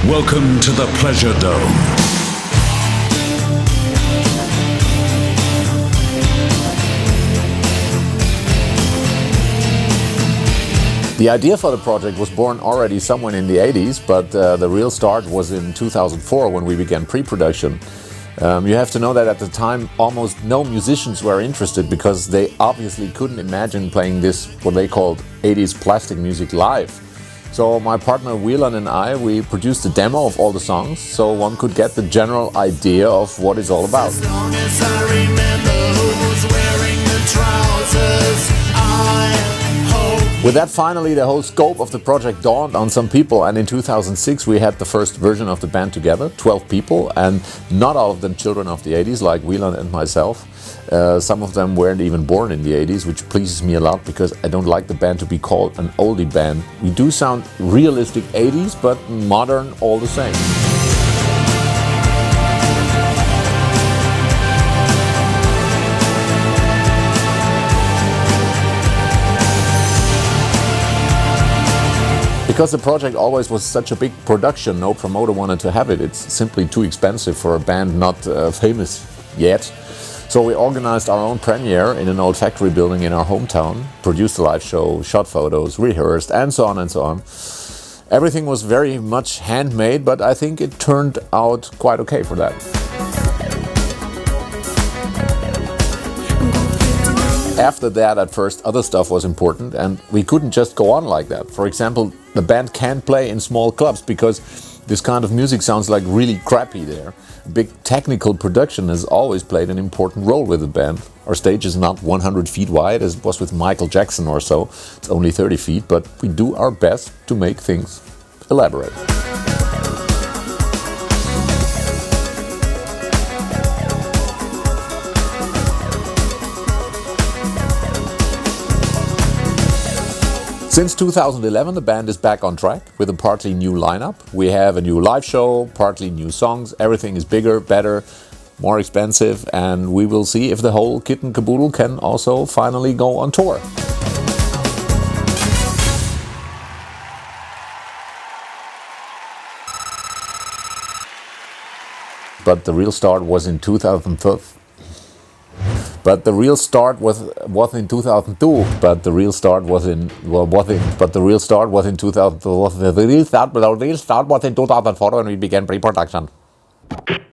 Welcome to the Pleasure Dome. The idea for the project was born already somewhere in the 80s, but the real start was in 2004 when we began pre-production. You have to know that at the time almost no musicians were interested because they obviously couldn't imagine playing this, what they called 80s plastic music live. So my partner Whelan and I, we produced a demo of all the songs so one could get the general idea of what it's all about. As long as I remember who was wearing the trousers, I hope. With that, finally the whole scope of the project dawned on some people, and in 2006 we had the first version of the band together, 12 people, and not all of them children of the 80s like Whelan and myself. Some of them weren't even born in the 80s, which pleases me a lot because I don't like the band to be called an oldie band. We do sound realistic 80s, but modern all the same. Because the project always was such a big production, no promoter wanted to have it. It's simply too expensive for a band not famous yet. So we organized our own premiere in an old factory building in our hometown, produced a live show, shot photos, rehearsed, and so on and so on. Everything was very much handmade, but I think it turned out quite okay for that. After that, at first, other stuff was important, and we couldn't just go on like that. For example, the band can't play in small clubs because this kind of music sounds like really crappy there. Big technical production has always played an important role with the band. Our stage is not 100 feet wide as it was with Michael Jackson or so. It's only 30 feet, but we do our best to make things elaborate. Since 2011, the band is back on track with a partly new lineup. We have a new live show, partly new songs. Everything is bigger, better, more expensive, and we will see if the whole kit and caboodle can also finally go on tour. But the real start was in 2002. But the real start was in 2002. But the real start was in 2004 when we began pre-production.